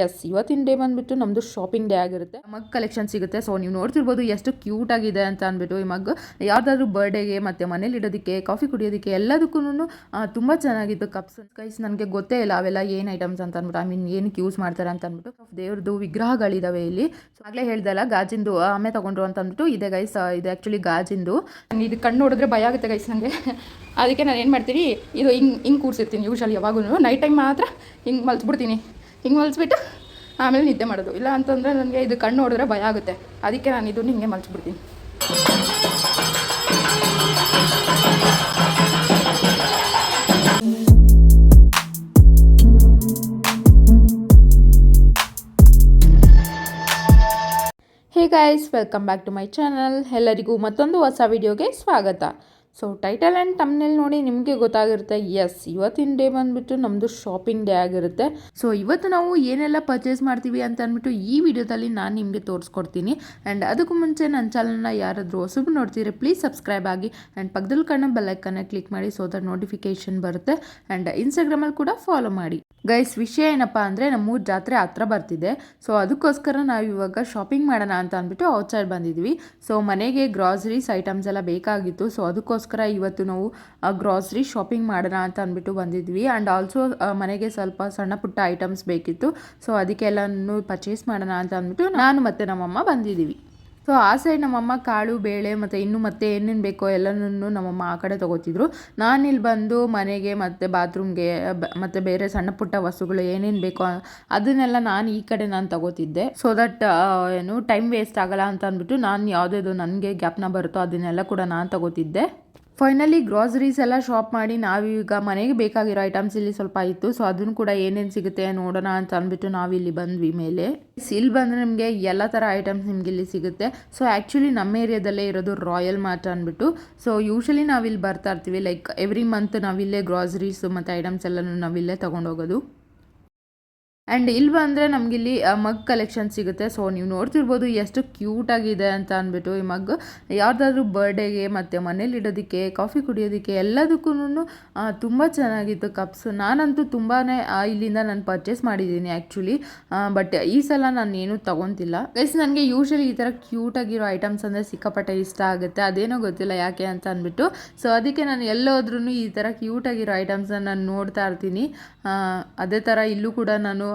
S, ಇವತ್ತಿನ day ಬಂದುಬಿಟ್ಟು ನಮ್ಮದು ಶಾಪಿಂಗ್ ಡೇ ಆಗಿರುತ್ತೆ. ಮಗ್ ಕಲೆಕ್ಷನ್ ಸಿಗುತ್ತೆ. ಸೊ ನೀವು ನೋಡ್ತಿರ್ಬೋದು ಎಷ್ಟು ಕ್ಯೂಟ್ ಆಗಿದೆ ಅಂತ ಅಂದ್ಬಿಟ್ಟು. ಈ ಮಗ್ ಯಾವುದಾದ್ರೂ ಬರ್ಡೇಗೆ ಮತ್ತು ಮನೇಲಿ ಇಡೋದಕ್ಕೆ, ಕಾಫಿ ಕುಡಿಯೋದಕ್ಕೆ ಎಲ್ಲದಕ್ಕೂ ತುಂಬ ಚೆನ್ನಾಗಿತ್ತು. ಕಪ್ಸ್ ಗೈಸ್ ನನಗೆ ಗೊತ್ತೇ ಇಲ್ಲ ಅವೆಲ್ಲ ಏನು ಐಟಮ್ಸ್ ಅಂತ ಅಂದ್ಬಿಟ್ಟು, ಐ ಮೀನ್ ಏನಕ್ಕೆ ಯೂಸ್ ಮಾಡ್ತಾರೆ ಅಂತ ಅಂದ್ಬಿಟ್ಟು. ದೇವ್ರದ್ದು ವಿಗ್ರಹಗಳಿದಾವೆ ಇಲ್ಲಿ. ಸೊ ಆಗಲೇ ಹೇಳ್ದಲ್ಲ ಗಾಜಿಂದು ಆಮೇಲೆ ತೊಗೊಂಡ್ರು ಅಂತ ಅಂದ್ಬಿಟ್ಟು ಇದೆ ಗೈಸ್. ಇದು ಆ್ಯಕ್ಚುಲಿ ಗಾಜಿಂದು. ನಂಗೆ ಇದು ಕಣ್ಣು ನೋಡಿದ್ರೆ ಭಯ ಆಗುತ್ತೆ ಗೈಸ್ ನನಗೆ. ಅದಕ್ಕೆ ನಾನು ಏನು ಮಾಡ್ತೀನಿ, ಇದು ಹಿಂಗೆ ಕೂರಿಸಿರ್ತೀನಿ ಯೂಶಲಿ. ಯಾವಾಗೂ ನೈಟ್ ಟೈಮ್ ಮಾತ್ರ ಹಿಂಗೆ ಮಲ್ಸ್ಬಿಡ್ತೀನಿ. ಹಿಂಗೆ ಮಲ್ಸ್ಬಿಟ್ಟು ಆಮೇಲೆ ನಿದ್ದೆ ಮಾಡೋದು. ಇಲ್ಲ ಅಂತಂದರೆ ನನಗೆ ಇದು ಕಣ್ಣು ನೋಡಿದ್ರೆ ಭಯ ಆಗುತ್ತೆ. ಅದಕ್ಕೆ ನಾನು ಇದನ್ನು ಹಿಂಗೆ ಮಲ್ಸ್ಬಿಡ್ತೀನಿ. Hey guys, welcome back to my channel. ಎಲ್ಲರಿಗೂ ಮತ್ತೊಂದು ಹೊಸ ವಿಡಿಯೋಗೆ ಸ್ವಾಗತ. ಸೊ ಟೈಟಲ್ ಆ್ಯಂಡ್ ತಮ್ನೇಲ್ ನೋಡಿ ನಿಮಗೆ ಗೊತ್ತಾಗಿರುತ್ತೆ. ಎಸ್, ಇವತ್ತಿನ ಡೇ ಬಂದುಬಿಟ್ಟು ನಮ್ಮದು ಶಾಪಿಂಗ್ ಡೇ ಆಗಿರುತ್ತೆ. ಸೊ ಇವತ್ತು ನಾವು ಏನೆಲ್ಲ ಪರ್ಚೇಸ್ ಮಾಡ್ತೀವಿ ಅಂತ ಅಂದ್ಬಿಟ್ಟು ಈ ವಿಡಿಯೋದಲ್ಲಿ ನಾನು ನಿಮಗೆ ತೋರಿಸ್ಕೊಡ್ತೀನಿ. ಆ್ಯಂಡ್ ಅದಕ್ಕೂ ಮುಂಚೆ ನನ್ನ ಚಾನಲ್ನ ಯಾರಾದರೂ ಹೊಸಬು ನೋಡ್ತೀರಿ ಪ್ಲೀಸ್ ಸಬ್ಸ್ಕ್ರೈಬ್ ಆಗಿ. ಆ್ಯಂಡ್ ಪಕ್ಕದಲ್ಲಿ ಕಾಣೋ ಬೆಲ್ಲೈಕನ್ನ ಕ್ಲಿಕ್ ಮಾಡಿ, ಸೊ ದಟ್ ನೋಟಿಫಿಕೇಶನ್ ಬರುತ್ತೆ. ಆ್ಯಂಡ್ ಇನ್ಸ್ಟಾಗ್ರಾಮಲ್ಲಿ ಕೂಡ ಫಾಲೋ ಮಾಡಿ. ಗೈಸ್, ವಿಷಯ ಏನಪ್ಪ ಅಂದರೆ ನಮ್ಮೂರ ಜಾತ್ರೆ ಹತ್ರ ಬರ್ತಿದೆ. ಸೊ ಅದಕ್ಕೋಸ್ಕರ ನಾವು ಇವಾಗ ಶಾಪಿಂಗ್ ಮಾಡೋಣ ಅಂತ ಅಂದ್ಬಿಟ್ಟು ಔಟ್ಸೈಡ್ ಬಂದಿದ್ವಿ. ಸೊ ಮನೆಗೆ ಗ್ರಾಸರೀಸ್ ಐಟಮ್ಸ್ ಎಲ್ಲ ಬೇಕಾಗಿತ್ತು. ಸೊ ಅದಕ್ಕೋಸ್ಕರ ಇವತ್ತು ನಾವು ಗ್ರಾಸರಿ ಶಾಪಿಂಗ್ ಮಾಡೋಣ ಅಂತ ಅಂದ್ಬಿಟ್ಟು ಬಂದಿದ್ವಿ. ಆ್ಯಂಡ್ ಆಲ್ಸೋ ಮನೆಗೆ ಸ್ವಲ್ಪ ಸಣ್ಣ ಪುಟ್ಟ ಐಟಮ್ಸ್ ಬೇಕಿತ್ತು. ಸೊ ಅದಕ್ಕೆಲ್ಲನೂ ಪರ್ಚೇಸ್ ಮಾಡೋಣ ಅಂತ ಅಂದ್ಬಿಟ್ಟು ನಾನು ಮತ್ತು ನಮ್ಮಮ್ಮ ಬಂದಿದ್ದೀವಿ. ಸೊ ಆ ಸೈಡ್ ನಮ್ಮಮ್ಮ ಕಾಳು ಬೇಳೆ ಮತ್ತು ಇನ್ನೂ ಮತ್ತೆ ಏನೇನು ಬೇಕೋ ಎಲ್ಲನೂ ನಮ್ಮಮ್ಮ ಆ ಕಡೆ ತೊಗೋತಿದ್ರು. ನಾನಿಲ್ಲಿ ಬಂದು ಮನೆಗೆ ಮತ್ತು ಬಾತ್ರೂಮ್ಗೆ ಮತ್ತು ಬೇರೆ ಸಣ್ಣ ಪುಟ್ಟ ವಸ್ತುಗಳು ಏನೇನು ಬೇಕೋ ಅದನ್ನೆಲ್ಲ ನಾನು ಈ ಕಡೆ ನಾನು ತೊಗೋತಿದ್ದೆ. ಸೊ ದಟ್ ಏನು ಟೈಮ್ ವೇಸ್ಟ್ ಆಗಲ್ಲ ಅಂತ ಅಂದ್ಬಿಟ್ಟು ನಾನು ಯಾವುದೇದು ನನಗೆ ಗ್ಯಾಪ್ನ ಬರುತ್ತೋ ಅದನ್ನೆಲ್ಲ ಕೂಡ ನಾನು ತೊಗೋತಿದ್ದೆ. ಫೈನಲಿ ಗ್ರಾಸರೀಸ್ ಎಲ್ಲ ಶಾಪ್ ಮಾಡಿ ನಾವೀಗ ಮನೆಗೆ ಬೇಕಾಗಿರೋ ಐಟಮ್ಸ್ ಇಲ್ಲಿ ಸ್ವಲ್ಪ ಇತ್ತು. ಸೊ ಅದನ್ನು ಕೂಡ ಏನೇನು ಸಿಗುತ್ತೆ ನೋಡೋಣ ಅಂತ ಅಂದ್ಬಿಟ್ಟು ನಾವಿಲ್ಲಿ ಬಂದ್ವಿ ಮೇಲೆ. ಇಲ್ಲಿ ಬಂದರೆ ನಿಮಗೆ ಎಲ್ಲ ಥರ ಐಟಮ್ಸ್ ನಿಮ್ಗೆ ಇಲ್ಲಿ ಸಿಗುತ್ತೆ. ಸೊ ಆ್ಯಕ್ಚುಲಿ ನಮ್ಮ ಏರಿಯಾದಲ್ಲೇ ಇರೋದು ರಾಯಲ್ ಮಾರ್ಟ್ ಅಂದ್ಬಿಟ್ಟು. ಸೊ ಯೂಶಲಿ ನಾವಿಲ್ಲಿ ಬರ್ತಾ ಇರ್ತೀವಿ. ಲೈಕ್ ಎವ್ರಿ ಮಂತ್ ನಾವಿಲ್ಲೇ ಗ್ರಾಸರೀಸ್ ಮತ್ತು ಐಟಮ್ಸ್ ಎಲ್ಲನೂ ನಾವಿಲ್ಲೇ ತೊಗೊಂಡೋಗೋದು. ಆ್ಯಂಡ್ ಇಲ್ಲಿ ಬಂದರೆ ನಮಗಿಲ್ಲಿ ಮಗ್ ಕಲೆಕ್ಷನ್ ಸಿಗುತ್ತೆ. ಸೊ ನೀವು ನೋಡ್ತಿರ್ಬೋದು ಎಷ್ಟು ಕ್ಯೂಟಾಗಿದೆ ಅಂತ ಅಂದ್ಬಿಟ್ಟು. ಈ ಮಗ್ ಯಾವುದಾದ್ರೂ ಬರ್ಡೇಗೆ ಮತ್ತು ಮನೇಲಿ ಇಡೋದಕ್ಕೆ, ಕಾಫಿ ಕುಡಿಯೋದಕ್ಕೆ ಎಲ್ಲದಕ್ಕೂ ತುಂಬ ಚೆನ್ನಾಗಿತ್ತು ಕಪ್ಸ್. ನಾನಂತೂ ತುಂಬಾ ಇಲ್ಲಿಂದ ನಾನು ಪರ್ಚೇಸ್ ಮಾಡಿದ್ದೀನಿ ಆ್ಯಕ್ಚುಲಿ. ಬಟ್ ಈ ಸಲ ನಾನು ಏನೂ ತೊಗೊತಿಲ್ಲ ಗೈಸ್. ನನಗೆ ಯೂಶಲಿ ಈ ಥರ ಕ್ಯೂಟಾಗಿರೋ ಐಟಮ್ಸ್ ಅಂದರೆ ಸಿಕ್ಕಾಪಟ್ಟೆ ಇಷ್ಟ ಆಗುತ್ತೆ. ಅದೇನೋ ಗೊತ್ತಿಲ್ಲ ಯಾಕೆ ಅಂತ ಅಂದ್ಬಿಟ್ಟು. ಸೊ ಅದಕ್ಕೆ ನಾನು ಎಲ್ಲೋದ್ರೂ ಈ ಥರ ಕ್ಯೂಟಾಗಿರೋ ಐಟಮ್ಸನ್ನು ನಾನು ನೋಡ್ತಾ ಇರ್ತೀನಿ. ಅದೇ ಥರ ಇಲ್ಲೂ ಕೂಡ ನಾನು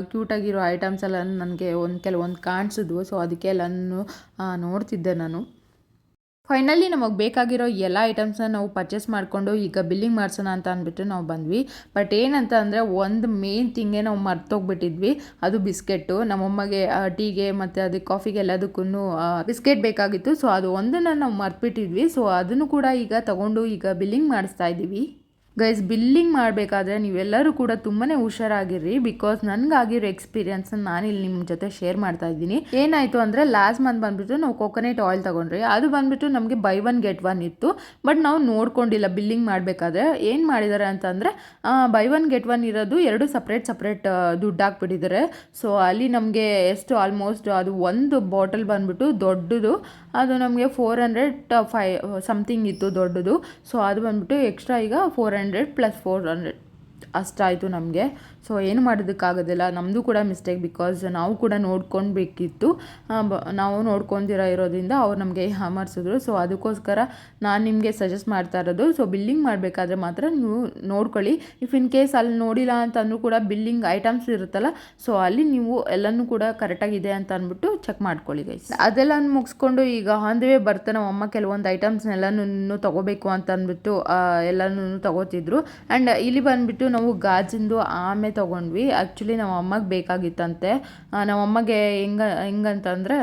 ಕ್ಯೂಟಾಗಿರೋ ಐಟಮ್ಸ್ ಎಲ್ಲ ನನಗೆ ಕೆಲವೊಂದು ಕಾಣಿಸಿದ್ವು. ಸೊ ಅದಕ್ಕೆ ಎಲ್ಲನೂ ನೋಡ್ತಿದ್ದೆ ನಾನು. ಫೈನಲಿ ನಮಗೆ ಬೇಕಾಗಿರೋ ಎಲ್ಲ ಐಟಮ್ಸನ್ನ ನಾವು ಪರ್ಚೇಸ್ ಮಾಡಿಕೊಂಡು ಈಗ ಬಿಲ್ಲಿಂಗ್ ಮಾಡಿಸೋಣ ಅಂತ ಅಂದ್ಬಿಟ್ಟು ನಾವು ಬಂದ್ವಿ. ಬಟ್ ಏನಂತ ಅಂದರೆ ಒಂದು ಮೇನ್ ಥಿಂಗೇ ನಾವು ಮರ್ತೋಗ್ಬಿಟ್ಟಿದ್ವಿ. ಅದು ಬಿಸ್ಕೆಟು. ನಮ್ಮಮ್ಮಗೆ ಟೀಗೆ ಮತ್ತು ಅದಕ್ಕೆ ಕಾಫಿಗೆ ಎಲ್ಲದಕ್ಕೂ ಬಿಸ್ಕೆಟ್ ಬೇಕಾಗಿತ್ತು. ಸೊ ಅದು ಒಂದನ್ನು ನಾವು ಮರ್ತ್ಬಿಟ್ಟಿದ್ವಿ. ಸೊ ಅದನ್ನು ಕೂಡ ಈಗ ತೊಗೊಂಡು ಈಗ ಬಿಲ್ಲಿಂಗ್ ಮಾಡಿಸ್ತಾ ಇದ್ದೀವಿ. ಗೈಸ್, ಬಿಲ್ಲಿಂಗ್ ಮಾಡಬೇಕಾದ್ರೆ ನೀವೆಲ್ಲರೂ ಕೂಡ ತುಂಬಾ ಹುಷಾರಾಗಿರ್ರಿ. ಬಿಕಾಸ್ ನನಗಾಗಿರೋ ಎಕ್ಸ್ಪೀರಿಯನ್ಸ್ನ ನಾನಿಲ್ಲಿ ನಿಮ್ಮ ಜೊತೆ ಶೇರ್ ಮಾಡ್ತಾ ಇದ್ದೀನಿ. ಏನಾಯಿತು ಅಂದರೆ ಲಾಸ್ಟ್ ಮಂತ್ ಬಂದುಬಿಟ್ಟು ನಾವು ಕೋಕೋನಟ್ ಆಯಿಲ್ ತೊಗೊಂಡ್ರಿ. ಅದು ಬಂದುಬಿಟ್ಟು ನಮಗೆ ಬೈ ಒನ್ ಗೆಟ್ ಒನ್ ಇತ್ತು. ಬಟ್ ನಾವು ನೋಡ್ಕೊಂಡಿಲ್ಲ ಬಿಲ್ಲಿಂಗ್ ಮಾಡಬೇಕಾದ್ರೆ ಏನು ಮಾಡಿದ್ದಾರೆ ಅಂತಂದರೆ ಬೈ ಒನ್ ಗೆಟ್ ಒನ್ ಇರೋದು ಎರಡು ಸಪ್ರೇಟ್ ದುಡ್ಡು ಹಾಕ್ಬಿಟ್ಟಿದ್ದಾರೆ. ಸೊ ಅಲ್ಲಿ ನಮಗೆ ಎಷ್ಟು ಆಲ್ಮೋಸ್ಟ್ ಅದು ಒಂದು ಬಾಟಲ್ ಬಂದುಬಿಟ್ಟು ದೊಡ್ಡದು, ಅದು ನಮಗೆ 405 ಸಮಥಿಂಗ್ ಇತ್ತು ದೊಡ್ಡದು. ಸೊ ಅದು ಬಂದುಬಿಟ್ಟು ಎಕ್ಸ್ಟ್ರಾ ಈಗ 400 + 400 ಅಷ್ಟಾಯಿತು ನಮಗೆ. ಸೊ ಏನು ಮಾಡೋದಕ್ಕಾಗೋದಿಲ್ಲ, ನಮ್ಮದು ಕೂಡ ಮಿಸ್ಟೇಕ್. ಬಿಕಾಸ್ ನಾವು ಕೂಡ ನೋಡ್ಕೊಳ್ಬೇಕಿತ್ತು. ನಾವು ನೋಡ್ಕೊತಿರೋ ಇರೋದ್ರಿಂದ ಅವ್ರು ನಮಗೆ ಯಾಮಾರಿಸಿದ್ರು. ಸೊ ಅದಕ್ಕೋಸ್ಕರ ನಾನು ನಿಮಗೆ ಸಜೆಸ್ಟ್ ಮಾಡ್ತಾ ಇರೋದು, ಸೊ ಬಿಲ್ಲಿಂಗ್ ಮಾಡಬೇಕಾದ್ರೆ ಮಾತ್ರ ನೀವು ನೋಡ್ಕೊಳ್ಳಿ. ಇಫ್ ಇನ್ ಕೇಸ್ ಅಲ್ಲಿ ನೋಡಿಲ್ಲ ಅಂತಂದ್ರೂ ಕೂಡ ಬಿಲ್ಲಿಂಗ್ ಐಟಮ್ಸ್ ಇರುತ್ತಲ್ಲ, ಸೊ ಅಲ್ಲಿ ನೀವು ಎಲ್ಲನೂ ಕೂಡ ಕರೆಕ್ಟಾಗಿದೆ ಅಂತ ಅಂದ್ಬಿಟ್ಟು ಚೆಕ್ ಮಾಡ್ಕೊಳ್ಳಿ ಗೈಸ್. ಅದೆಲ್ಲ ಮುಗಿಸ್ಕೊಂಡು ಈಗ ಆನ್ ದ ವೇ ಬರ್ತಾ ನಮ್ಮ ಅಮ್ಮ ಕೆಲವೊಂದು ಐಟಮ್ಸ್ನೆಲ್ಲನೂ ತೊಗೋಬೇಕು ಅಂತ ಅಂದ್ಬಿಟ್ಟು ಎಲ್ಲನೂ ತೊಗೋತಿದ್ರು. ಆ್ಯಂಡ್ ಇಲ್ಲಿ ಬಂದುಬಿಟ್ಟು ನಾವು ಗಾಜಿಂದು ಆಮೇಲೆ ತೊಗೊಂಡ್ವಿ. ಆ್ಯಕ್ಚುಲಿ ನಮ್ಮ ಅಮ್ಮಗೆ ಬೇಕಾಗಿತ್ತಂತೆ. ನಮ್ಮ ಅಮ್ಮಗೆ ಹೆಂಗಂತಂದರೆ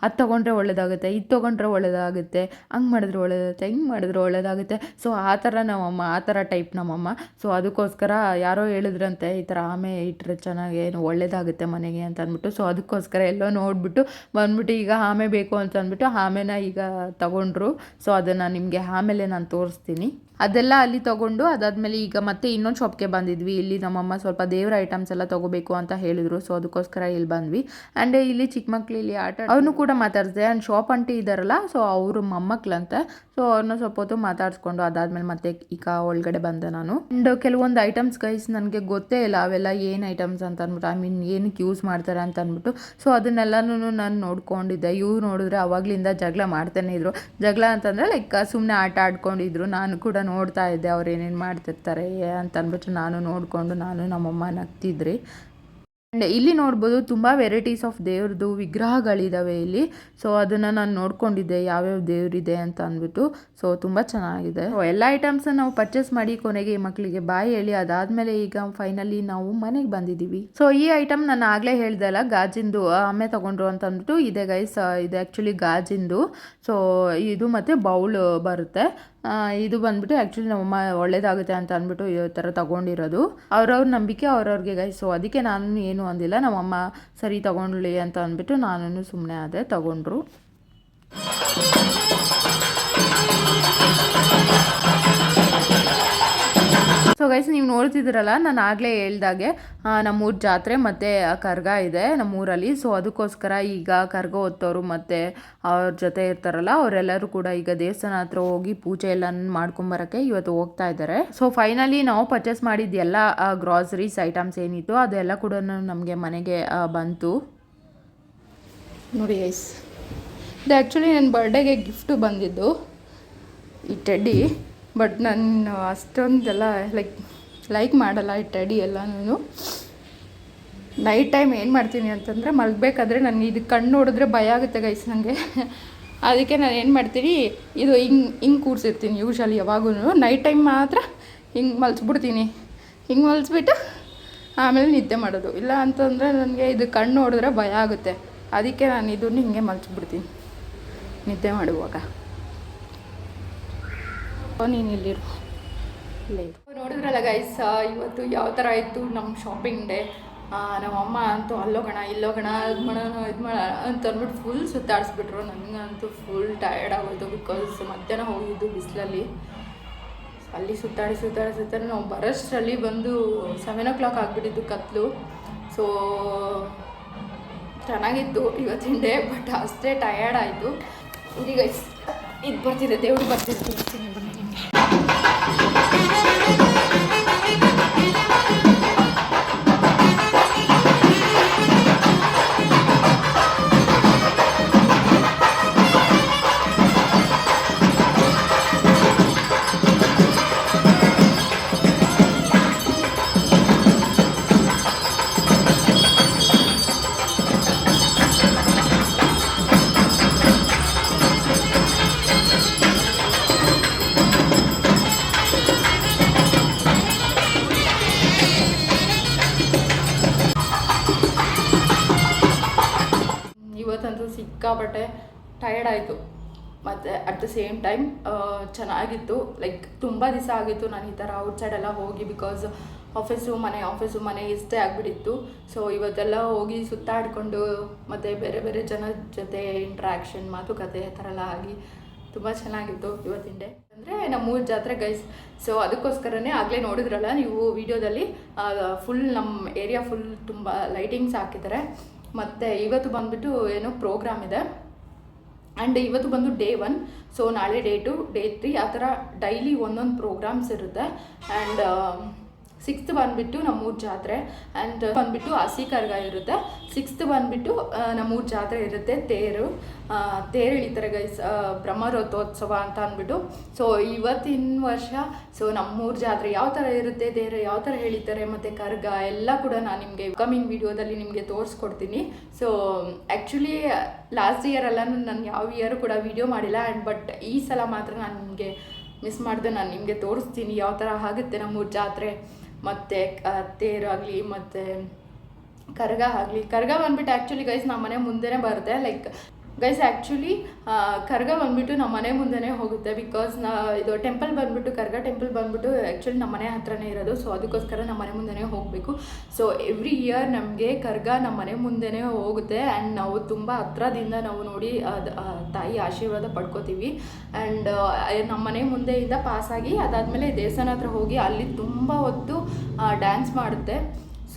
ಅದು ತೊಗೊಂಡ್ರೆ ಒಳ್ಳೇದಾಗುತ್ತೆ, ಇದು ತೊಗೊಂಡ್ರೆ ಒಳ್ಳೇದಾಗುತ್ತೆ, ಹಂಗೆ ಮಾಡಿದ್ರೆ ಒಳ್ಳೇದಾಗುತ್ತೆ, ಹಿಂಗೆ ಮಾಡಿದ್ರೆ ಒಳ್ಳೇದಾಗುತ್ತೆ. ಸೊ ಆ ಥರ ನಮ್ಮಮ್ಮ, ಆ ಥರ ಟೈಪ್ ನಮ್ಮಮ್ಮ. ಸೊ ಅದಕ್ಕೋಸ್ಕರ ಯಾರೋ ಹೇಳಿದ್ರಂತೆ ಈ ಥರ ಆಮೆ ಇಟ್ಟರೆ ಚೆನ್ನಾಗಿ ಏನು ಒಳ್ಳೇದಾಗುತ್ತೆ ಮನೆಗೆ ಅಂತ ಅಂದ್ಬಿಟ್ಟು. ಸೊ ಅದಕ್ಕೋಸ್ಕರ ಎಲ್ಲೋ ನೋಡಿಬಿಟ್ಟು ಬಂದ್ಬಿಟ್ಟು ಈಗ ಆಮೆ ಬೇಕು ಅಂತ ಅಂದ್ಬಿಟ್ಟು ಆಮೆನ ಈಗ ತೊಗೊಂಡ್ರು. ಸೊ ಅದನ್ನು ನಿಮಗೆ ಆಮೇಲೆ ನಾನು ತೋರಿಸ್ತೀನಿ. ಅದೆಲ್ಲ ಅಲ್ಲಿ ತೊಗೊಂಡು ಅದಾದಮೇಲೆ ಈಗ ಮತ್ತೆ ಇನ್ನೊಂದು ಶಾಪ್ಗೆ ಬಂದಿದ್ವಿ. ಇಲ್ಲಿ ನಮ್ಮಮ್ಮ ಸ್ವಲ್ಪ ದೇವರ ಐಟಮ್ಸ್ ಎಲ್ಲ ತೊಗೋಬೇಕು ಅಂತ ಹೇಳಿದರು. ಸೊ ಅದಕ್ಕೋಸ್ಕರ ಇಲ್ಲಿ ಬಂದ್ವಿ. ಆ್ಯಂಡ್ ಇಲ್ಲಿ ಚಿಕ್ಕ ಮಕ್ಕಳಿಲ್ಲಿ ಆಟ ಅವ್ರನ್ನೂ ಕೂಡ ಮಾತಾಡಿದೆ. ಆ್ಯಂಡ್ ಶಾಪ್ ಆಂಟಿ ಇದ್ದಾರಲ್ಲ, ಸೊ ಅವರು ಮೊಮ್ಮಕ್ಳಂತೆ. ಸೊ ಅವ್ರನ್ನ ಸ್ವಲ್ಪ ಹೊತ್ತು ಮಾತಾಡಿಸ್ಕೊಂಡು ಅದಾದಮೇಲೆ ಮತ್ತೆ ಈಗ ಒಳಗಡೆ ಬಂದೆ ನಾನು. ಆ್ಯಂಡ್ ಕೆಲವೊಂದು ಐಟಮ್ಸ್ ಗೈಸ್ ನನಗೆ ಗೊತ್ತೇ ಇಲ್ಲ ಅವೆಲ್ಲ ಏನು ಐಟಮ್ಸ್ ಅಂತ ಅಂದ್ಬಿಟ್ಟು, ಐ ಮೀನ್ ಏನಕ್ಕೆ ಯೂಸ್ ಮಾಡ್ತಾರೆ ಅಂತ ಅಂದ್ಬಿಟ್ಟು. ಸೊ ಅದನ್ನೆಲ್ಲನೂ ನಾನು ನೋಡ್ಕೊಂಡಿದ್ದೆ. ಇವ್ರು ನೋಡಿದ್ರೆ ಅವಾಗಲಿಂದ ಜಗಳ ಮಾಡ್ತಾನೆ ಇದ್ರು. ಜಗಳ ಅಂತಂದರೆ ಲೈಕ್ ಸುಮ್ಮನೆ ಆಟ ಆಡ್ಕೊಂಡಿದ್ರು. ನಾನು ಕೂಡ ನೋಡ್ತಾ ಇದ್ದೆ ಅವ್ರು ಏನೇನು ಮಾಡ್ತಿರ್ತಾರೆ ಅಂತ ಅಂದ್ಬಿಟ್ಟು. ನಾನು ನೋಡಿಕೊಂಡು ನಾನು ನಮ್ಮಮ್ಮ ನಗ್ತಿದ್ರಿ. ಆ್ಯಂಡ್ ಇಲ್ಲಿ ನೋಡ್ಬೋದು ತುಂಬ ವೆರೈಟೀಸ್ ಆಫ್ ದೇವ್ರದ್ದು ವಿಗ್ರಹಗಳಿದ್ದಾವೆ ಇಲ್ಲಿ. ಸೊ ಅದನ್ನು ನಾನು ನೋಡ್ಕೊಂಡಿದ್ದೆ ಯಾವ್ಯಾವ ದೇವ್ರಿದೆ ಅಂತ ಅಂದ್ಬಿಟ್ಟು. ಸೊ ತುಂಬ ಚೆನ್ನಾಗಿದೆ. ಎಲ್ಲ ಐಟಮ್ಸನ್ನ ನಾವು ಪರ್ಚೇಸ್ ಮಾಡಿ ಕೊನೆಗೆ ಈ ಮಕ್ಕಳಿಗೆ ಬಾಯಿ ಹೇಳಿ ಅದಾದಮೇಲೆ ಈಗ ಫೈನಲಿ ನಾವು ಮನೆಗೆ ಬಂದಿದ್ದೀವಿ. ಸೊ ಈ ಐಟಮ್ ನಾನು ಆಗಲೇ ಹೇಳ್ದೆ ಅಲ್ಲ, ಗಾಜಿಂದು ಅಮ್ಮೆ ತೊಗೊಂಡ್ರು ಅಂತ ಅಂದ್ಬಿಟ್ಟು ಇದೆ ಗೈಸ್. ಇದು ಆ್ಯಕ್ಚುಲಿ ಗಾಜಿಂದು. ಸೊ ಇದು ಮತ್ತು ಬೌಲ್ ಬರುತ್ತೆ. ಇದು ಬಂದ್ಬಿಟ್ಟು ಆ್ಯಕ್ಚುಲಿ ನಮ್ಮಮ್ಮ ಒಳ್ಳೇದಾಗುತ್ತೆ ಅಂತ ಅಂದ್ಬಿಟ್ಟು ಈ ಥರ ತೊಗೊಂಡಿರೋದು. ಅವ್ರವ್ರ ನಂಬಿಕೆ ಅವ್ರವ್ರಿಗೆ ಗೈಸ್. ಸೊ ಅದಕ್ಕೆ ನಾನು ಏನು ಅಂದಿಲ್ಲ, ನಮ್ಮಮ್ಮ ಸರಿ ತೊಗೊಂಡ್ಲಿ ಅಂತ ಅಂದ್ಬಿಟ್ಟು ನಾನು ಸುಮ್ಮನೆ ಆದೆ. ತೊಗೊಂಡ್ರು. ಸೊ ಗೈಸ್ ನೀವು ನೋಡ್ತಿದ್ದೀರಲ್ಲ, ನಾನು ಆಗಲೇ ಹೇಳ್ದಾಗೆ ನಮ್ಮೂರ ಜಾತ್ರೆ ಮತ್ತು ಕರ್ಗ ಇದೆ ನಮ್ಮೂರಲ್ಲಿ. ಸೊ ಅದಕ್ಕೋಸ್ಕರ ಈಗ ಕರ್ಗ ಹೊತ್ತವರು ಮತ್ತು ಅವ್ರ ಜೊತೆ ಇರ್ತಾರಲ್ಲ ಅವರೆಲ್ಲರೂ ಕೂಡ ಈಗ ದೇವಸ್ಥಾನ ಹತ್ರ ಹೋಗಿ ಪೂಜೆ ಎಲ್ಲ ಮಾಡ್ಕೊಂಬರೋಕ್ಕೆ ಇವತ್ತು ಹೋಗ್ತಾ ಇದ್ದಾರೆ. ಸೊ ಫೈನಲಿ ನಾವು ಪರ್ಚೇಸ್ ಮಾಡಿದ್ದು ಎಲ್ಲ ಗ್ರಾಸರೀಸ್ ಐಟಮ್ಸ್ ಏನಿತ್ತು ಅದೆಲ್ಲ ಕೂಡ ನಮಗೆ ಮನೆಗೆ ಬಂತು. ನೋಡಿ ಗೈಸ್, ಇದು ಆ್ಯಕ್ಚುಲಿ ನನ್ನ ಬರ್ಡೇಗೆ ಗಿಫ್ಟು ಬಂದಿದ್ದು ಈ ಟೆಡ್ಡಿ. ಬಟ್ ನಾನು ಅಷ್ಟೊಂದೆಲ್ಲ ಲೈಕ್ ಮಾಡಲ್ಲ ಈ ಟೆಡಿ ಎಲ್ಲನೂ. ನೈಟ್ ಟೈಮ್ ಏನು ಮಾಡ್ತೀನಿ ಅಂತಂದರೆ ಮಲಗಬೇಕಾದ್ರೆ ನಾನು ಇದು ಕಣ್ಣು ನೋಡಿದ್ರೆ ಭಯ ಆಗುತ್ತೆ ಗೈಸ್ ನನಗೆ. ಅದಕ್ಕೆ ನಾನು ಏನು ಮಾಡ್ತೀನಿ, ಇದು ಹಿಂಗೆ ಕೂರಿಸಿರ್ತೀನಿ ಯೂಶಲಿ ಯಾವಾಗೂ. ನೈಟ್ ಟೈಮ್ ಮಾತ್ರ ಹಿಂಗೆ ಮಲ್ಸ್ಬಿಡ್ತೀನಿ. ಹಿಂಗೆ ಮಲ್ಸ್ಬಿಟ್ಟು ಆಮೇಲೆ ನಿದ್ದೆ ಮಾಡೋದು. ಇಲ್ಲ ಅಂತಂದರೆ ನನಗೆ ಇದು ಕಣ್ಣು ನೋಡಿದ್ರೆ ಭಯ ಆಗುತ್ತೆ. ಅದಕ್ಕೆ ನಾನು ಇದನ್ನು ಹಿಂಗೆ ಮಲ್ಸ್ಬಿಡ್ತೀನಿ ನಿದ್ದೆ ಮಾಡುವಾಗ. ನೀನು ಇಲ್ಲಿರು, ಇಲ್ಲೇ ನೋಡಿದ್ರಲ್ಲ ಗೈಸ್, ಇವತ್ತು ಯಾವ ಥರ ಇತ್ತು ನಮ್ಮ ಶಾಪಿಂಗ್ ಡೇ. ನಮ್ಮಮ್ಮ ಅಂತೂ ಅಲ್ಲೋಗೋಣ ಇಲ್ಲೋಗೋಣ ಅದು ಮಾಡೋಣ ಇದು ಮಾಡೋಣ ಅಂತ ಅಂದ್ಬಿಟ್ಟು ಫುಲ್ ಸುತ್ತಾಡಿಸ್ಬಿಟ್ರು. ನನಗಂತೂ ಫುಲ್ ಟಯರ್ಡ್ ಆಗೋಯ್ತು. ಬಿಕಾಸ್ ಮಧ್ಯಾಹ್ನ ಹೋಗಿದ್ದು ಬಿಸಿಲಲ್ಲಿ. ಅಲ್ಲಿ ಸುತ್ತಾಡಿ ನಾವು ಬರೋಷ್ಟರಲ್ಲಿ ಬಂದು 7 o'clock ಆಗಿಬಿಟ್ಟಿದ್ದು ಕತ್ಲು. ಸೊ ಚೆನ್ನಾಗಿತ್ತು ಇವತ್ತಿನ ಡೇ, ಬಟ್ ಅಷ್ಟೇ ಟಯರ್ಡ್ ಆಯಿತು. ಇಲ್ಲಿ ಗೈಸ್ ಇದು ಬರ್ತಿದೆ, ದೇವ್ರು ಬರ್ತಿದೆ, ತೋರಿಸ್ತೀನಿ ಬನ್ನಿ ನಿಮಗೆ. ಇವತ್ತಂತೂ ಸಿಕ್ಕಾಪಟ್ಟೆ ಟಯರ್ಡ್ ಆಯಿತು. ಮತ್ತು ಅಟ್ ದ ಸೇಮ್ ಟೈಮ್ ಚೆನ್ನಾಗಿತ್ತು. ಲೈಕ್ ತುಂಬ ದಿವಸ ಆಗಿತ್ತು ನಾನು ಈ ಥರ ಔಟ್ಸೈಡೆಲ್ಲ ಹೋಗಿ. ಬಿಕಾಸ್ ಆಫೀಸು ಮನೆ ಇಷ್ಟೇ ಆಗಿಬಿಟ್ಟಿತ್ತು. ಸೊ ಇವತ್ತೆಲ್ಲ ಹೋಗಿ ಸುತ್ತಾಡಿಕೊಂಡು ಮತ್ತು ಬೇರೆ ಬೇರೆ ಜನದ ಜೊತೆ ಇಂಟ್ರ್ಯಾಕ್ಷನ್, ಮಾತುಕತೆ ಆ ಥರ ಎಲ್ಲ ಆಗಿ ತುಂಬ ಚೆನ್ನಾಗಿತ್ತು ಇವತ್ತಿನ ಡೇ. ಅಂದರೆ ನಮ್ಮೂರ ಜಾತ್ರೆ ಗೈಸ್. ಸೊ ಅದಕ್ಕೋಸ್ಕರನೇ ಆಗಲೇ ನೋಡಿದ್ರಲ್ಲ ನೀವು ವಿಡಿಯೋದಲ್ಲಿ, ಫುಲ್ ನಮ್ಮ ಏರಿಯಾ ಫುಲ್ ತುಂಬ ಲೈಟಿಂಗ್ಸ್ ಹಾಕಿದ್ದಾರೆ. ಮತ್ತು ಇವತ್ತು ಬಂದುಬಿಟ್ಟು ಏನೋ ಪ್ರೋಗ್ರಾಮ್ ಇದೆ. ಆ್ಯಂಡ್ ಇವತ್ತು ಬಂದು ಡೇ 1. ಸೊ ನಾಳೆ ಡೇ 2, ಡೇ 3 ಆ ಥರ ಡೈಲಿ ಒಂದೊಂದು ಪ್ರೋಗ್ರಾಮ್ಸ್ ಇರುತ್ತೆ. ಆ್ಯಂಡ್ 6th ಬಂದುಬಿಟ್ಟು ನಮ್ಮೂರ ಜಾತ್ರೆ. ಆ್ಯಂಡ್ ಬಂದುಬಿಟ್ಟು ಹಸಿ ಕರ್ಗ ಇರುತ್ತೆ. 6th ಬಂದುಬಿಟ್ಟು ನಮ್ಮೂರ ಜಾತ್ರೆ ಇರುತ್ತೆ. ತೇರು ಎಳಿತಾರೆ ಗೈಸ್, ಬ್ರಹ್ಮರಥೋತ್ಸವ ಅಂತ ಅಂದ್ಬಿಟ್ಟು. ಸೊ ಇವತ್ತಿನ ವರ್ಷ ಸೊ ನಮ್ಮೂರ ಜಾತ್ರೆ ಯಾವ ಥರ ಇರುತ್ತೆ, ತೇರು ಯಾವ ಥರ ಎಳಿತಾರೆ ಮತ್ತು ಕರ್ಗ ಎಲ್ಲ ಕೂಡ ನಾನು ನಿಮಗೆ ಕಮಿಂಗ್ ವಿಡಿಯೋದಲ್ಲಿ ನಿಮಗೆ ತೋರಿಸ್ಕೊಡ್ತೀನಿ. ಸೊ ಆ್ಯಕ್ಚುಲಿ ಲಾಸ್ಟ್ ಇಯರೆಲ್ಲ ನಾನು ಯಾವ ಇಯರು ಕೂಡ ವಿಡಿಯೋ ಮಾಡಿಲ್ಲ. ಆ್ಯಂಡ್ ಬಟ್ ಈ ಸಲ ಮಾತ್ರ ನಾನು ನಿಮಗೆ ಮಿಸ್ ಮಾಡಿದೆ. ನಾನು ನಿಮಗೆ ತೋರಿಸ್ತೀನಿ ಯಾವ ಥರ ಆಗುತ್ತೆ ನಮ್ಮೂರ ಜಾತ್ರೆ. ಮತ್ತು ತೇರಾಗಲಿ ಮತ್ತು ಕರ್ಗ ಆಗಲಿ. ಕರ್ಗ ಬಂದುಬಿಟ್ಟು ಆ್ಯಕ್ಚುಲಿ ಗೈಸ್ ನಮ್ಮ ಮನೆ ಮುಂದೆನೇ ಬರುತ್ತೆ. ಲೈಕ್ ಗೈಸ್ ಆ್ಯಕ್ಚುಲಿ ಕರ್ಗ ಬಂದುಬಿಟ್ಟು ನಮ್ಮ ಮನೆ ಮುಂದೆನೇ ಹೋಗುತ್ತೆ. ಬಿಕಾಸ್ ಇದು ಟೆಂಪಲ್ ಬಂದುಬಿಟ್ಟು ಕರ್ಗ ಟೆಂಪಲ್ ಬಂದುಬಿಟ್ಟು ಆ್ಯಕ್ಚುಲಿ ನಮ್ಮ ಮನೆ ಹತ್ರನೇ ಇರೋದು. ಸೊ ಅದಕ್ಕೋಸ್ಕರ ನಮ್ಮ ಮನೆ ಮುಂದೆನೇ ಹೋಗಬೇಕು. ಸೊ ಎವ್ರಿ ಇಯರ್ ನಮಗೆ ಕರ್ಗ ನಮ್ಮ ಮನೆ ಮುಂದೆನೇ ಹೋಗುತ್ತೆ. ಆ್ಯಂಡ್ ನಾವು ತುಂಬ ಹತ್ರದಿಂದ ನಾವು ನೋಡಿ ಅದು ತಾಯಿ ಆಶೀರ್ವಾದ ಪಡ್ಕೋತೀವಿ. ಆ್ಯಂಡ್ ನಮ್ಮ ಮನೆ ಮುಂದೆಯಿಂದ ಪಾಸಾಗಿ ಅದಾದಮೇಲೆ ದೇವಸ್ಥಾನ ಹತ್ರ ಹೋಗಿ ಅಲ್ಲಿ ತುಂಬ ಹೊತ್ತು ಡ್ಯಾನ್ಸ್ ಮಾಡುತ್ತೆ.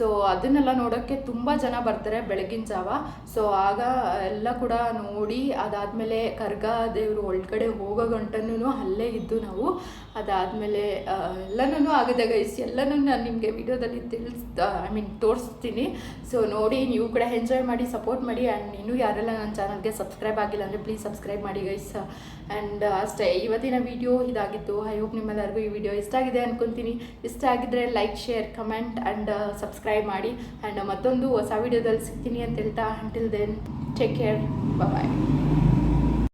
ಸೊ ಅದನ್ನೆಲ್ಲ ನೋಡೋಕ್ಕೆ ತುಂಬ ಜನ ಬರ್ತಾರೆ ಬೆಳಗಿನ ಜಾವ. ಸೊ ಆಗ ಎಲ್ಲ ಕೂಡ ನೋಡಿ ಅದಾದಮೇಲೆ ಕರ್ಗ ದೇವರು ಒಳಗಡೆ ಹೋಗೋ ಗಂಟನೂ ಅಲ್ಲೇ ಇದ್ದು ನಾವು. ಅದಾದಮೇಲೆ ಎಲ್ಲನೂ ಆಗಿದೆ ಗೈಸ್, ಎಲ್ಲನೂ ನಾನು ನಿಮಗೆ ವಿಡಿಯೋದಲ್ಲಿ ತೋರಿಸ್ತೀನಿ. ಸೊ ನೋಡಿ ನೀವು ಕೂಡ ಎಂಜಾಯ್ ಮಾಡಿ, ಸಪೋರ್ಟ್ ಮಾಡಿ. ಆ್ಯಂಡ್ ಇನ್ನೂ ಯಾರೆಲ್ಲ ನನ್ನ ಚಾನಲ್ಗೆ ಸಬ್ಸ್ಕ್ರೈಬ್ ಆಗಿಲ್ಲ ಅಂದರೆ ಪ್ಲೀಸ್ ಸಬ್ಸ್ಕ್ರೈಬ್ ಮಾಡಿ ಗೈಸ್. ಆ್ಯಂಡ್ ಅಷ್ಟೇ, ಇವತ್ತಿನ ವಿಡಿಯೋ ಇದಾಗಿತ್ತು. ಐ ಹೋಪ್ ನಿಮ್ಮೆಲ್ಲರಿಗೂ ಈ ವಿಡಿಯೋ ಇಷ್ಟ ಆಗಿದೆ ಅಂದ್ಕೊತೀನಿ. ಇಷ್ಟ ಆಗಿದ್ದರೆ like, share, comment and subscribe ಮಾಡಿ. ಆ್ಯಂಡ್ ಮತ್ತೊಂದು ಹೊಸ ವಿಡಿಯೋದಲ್ಲಿ ಸಿಗ್ತೀನಿ ಅಂತ ಹೇಳ್ತಾ, ಅಂಟಿಲ್ ದೆನ್ ಟೇಕ್ ಕೇರ್, ಬಾಯ್.